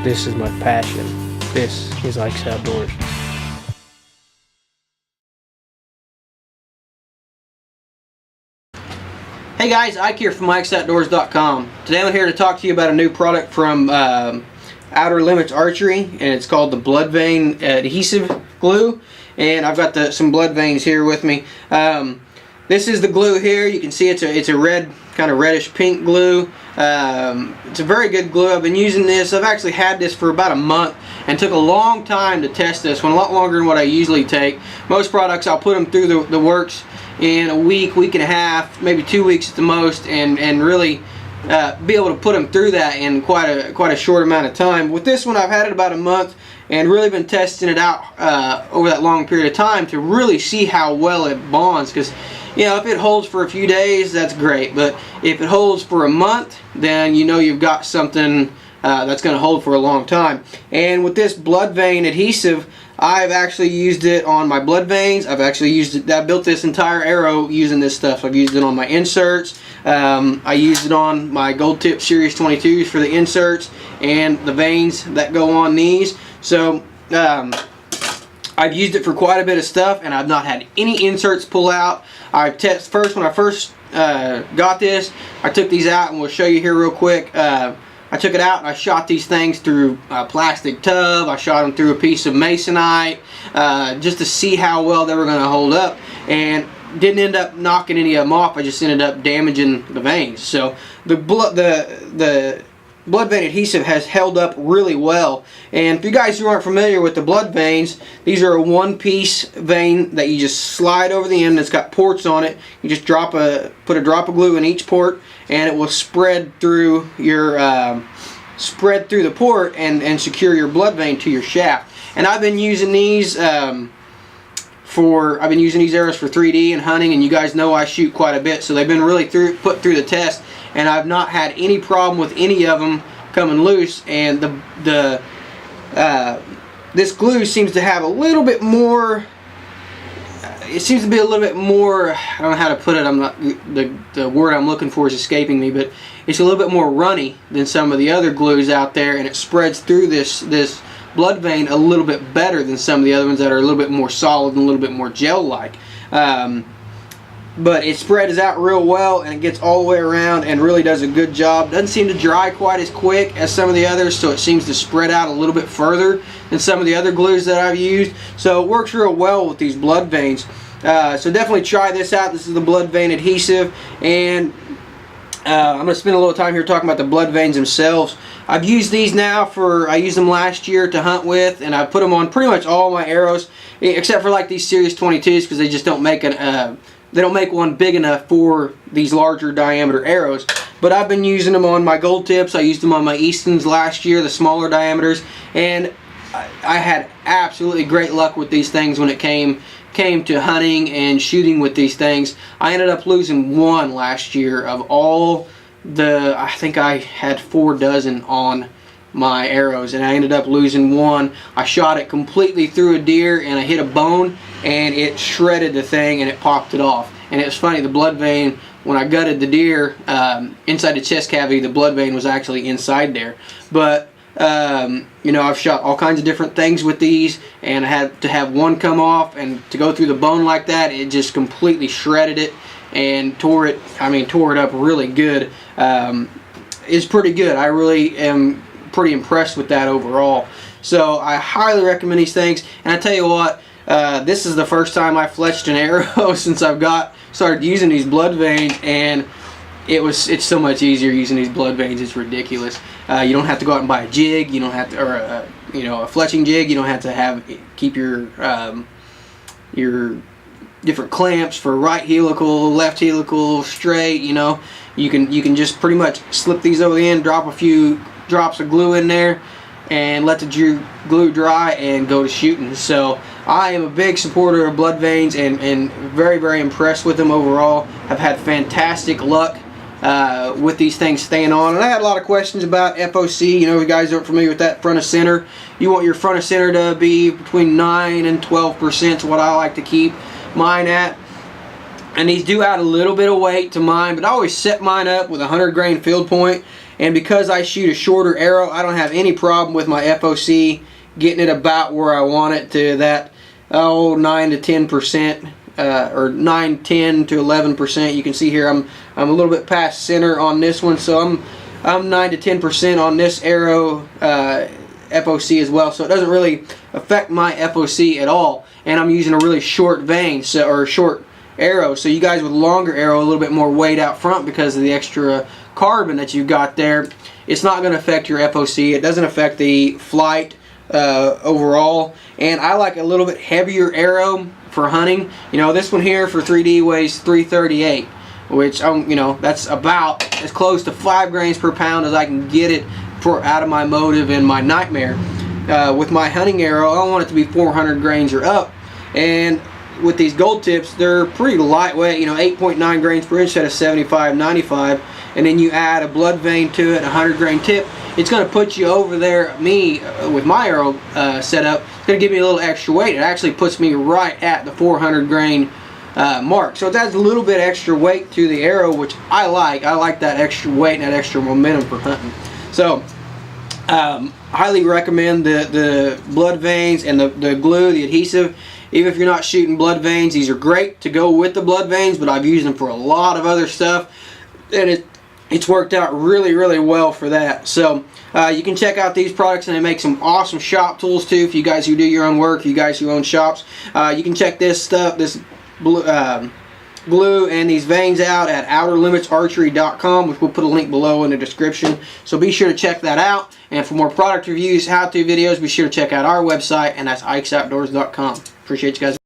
This is my passion. This is Ike's Outdoors. Hey guys, Ike here from IkesOutdoors.com. Today I'm here to talk to you about a new product from Outer Limits Archery, and it's called the Bloodvane Adhesive Glue. And I've got some Bloodvanes here with me. This is the glue here. You can see it's a red, kind of reddish pink glue. It's a very good glue. I've been using this. I've actually had this for about a month and took a long time to test this one, a lot longer than what I usually take. Most products I'll put them through the works in a week, week and a half, maybe 2 weeks at the most, and really be able to put them through that in quite a short amount of time. With this one, I've had it about a month and really been testing it out over that long period of time to really see how well it bonds. Because, you know, if it holds for a few days, that's great, but if it holds for a month, then you know you've got something that's going to hold for a long time. And with this Bloodvane adhesive, I've actually used it on my Bloodvanes. I've actually used it. I built this entire arrow using this stuff. I've used it on my inserts. I used it on my Gold Tip Series 22s for the inserts and the vanes that go on these. So I've used it for quite a bit of stuff, and I've not had any inserts pull out. When I first got this, I took these out, and we'll show you here real quick. I took it out and I shot these things through a plastic tub. I shot them through a piece of masonite just to see how well they were going to hold up, and didn't end up knocking any of them off. I just ended up damaging the vanes. So the Bloodvane adhesive has held up really well. And for you guys who aren't familiar with the Bloodvanes, these are a one-piece vane that you just slide over the end. It's got ports on it. You just put a drop of glue in each port, and it will spread through your the port and secure your Bloodvane to your shaft. And I've been using these arrows for 3D and hunting, and you guys know I shoot quite a bit, so they've been really put through the test, and I've not had any problem with any of them coming loose. And this glue seems to have a little bit more. It seems to be a little bit more. I don't know how to put it. The word I'm looking for is escaping me, but it's a little bit more runny than some of the other glues out there, and it spreads through this Bloodvane a little bit better than some of the other ones that are a little bit more solid and a little bit more gel-like. But it spreads out real well, and it gets all the way around and really does a good job. Doesn't seem to dry quite as quick as some of the others, so it seems to spread out a little bit further than some of the other glues that I've used. So it works real well with these Bloodvanes. So definitely try this out. This is the Bloodvane adhesive, and I'm going to spend a little time here talking about the Bloodvanes themselves. I've used these now I used them last year to hunt with, and I put them on pretty much all my arrows, except for like these Series 22s, because they just don't make they don't make one big enough for these larger diameter arrows. But I've been using them on my Gold Tips. I used them on my Eastons last year, the smaller diameters, and I had absolutely great luck with these things when it came to hunting and shooting with these things. I ended up losing one last year of all I think I had 4 dozen on my arrows, and I ended up losing one. I shot it completely through a deer, and I hit a bone, and it shredded the thing, and it popped it off. And it was funny, the Bloodvane, when I gutted the deer, inside the chest cavity, the Bloodvane was actually inside there. But you know, I've shot all kinds of different things with these, and I had to have one come off, and to go through the bone like that, it just completely shredded it and tore it up really good. It's pretty good. I really am pretty impressed with that overall. So I highly recommend these things. And I tell you what, this is the first time I fletched an arrow since I've started using these Bloodvanes, and it's so much easier using these Bloodvanes. It's ridiculous. You don't have to go out and buy a jig. You don't have to, or a fletching jig. You don't have to keep your different clamps for right helical, left helical, straight. You can just pretty much slip these over the end, drop a few drops of glue in there, and let the glue dry and go to shooting. So I am a big supporter of Bloodvanes, and very, very impressed with them overall. I've had fantastic luck with these things staying on. And I had a lot of questions about FOC. If you guys aren't familiar with that, front of center. You want your front of center to be between 9 and 12% is what I like to keep mine at. And these do add a little bit of weight to mine, but I always set mine up with a 100 grain field point, And because I shoot a shorter arrow, I don't have any problem with my FOC getting it about where I want it, to that 9 to 10%, or 9, 10 to 11%. You can see here I'm a little bit past center on this one, so I'm 9 to 10% on this arrow FOC as well. So it doesn't really affect my FOC at all. And I'm using a really short vane, or short arrow. So you guys with longer arrow, a little bit more weight out front because of the extra carbon that you've got there, it's not going to affect your FOC. It doesn't affect the flight overall. And I like a little bit heavier arrow for hunting. You know, this one here for 3D weighs 338, which you know, that's about as close to 5 grains per pound as I can get it for out of my motive and my Nightmare. With my hunting arrow, I want it to be 400 grains or up. And with these gold tips, they're pretty lightweight, you know, 8.9 grains per inch instead of 75, 95. And then you add a Bloodvane to it, a 100 grain tip, it's going to put you over there. With my arrow setup, it's going to give me a little extra weight. It actually puts me right at the 400 grain mark. So it adds a little bit extra weight to the arrow, which I like. I like that extra weight and that extra momentum for hunting. So highly recommend the Bloodvanes and the glue, the adhesive. Even if you're not shooting Bloodvanes, these are great to go with the Bloodvanes, but I've used them for a lot of other stuff, and it's worked out really, really well for that. So you can check out these products, and they make some awesome shop tools too. For you guys who do your own work, you guys who own shops, you can check this stuff, this glue and these vanes out at outerlimitsarchery.com, which we'll put a link below in the description. So be sure to check that out. And for more product reviews, how-to videos, be sure to check out our website, and that's ikesoutdoors.com. Appreciate you guys.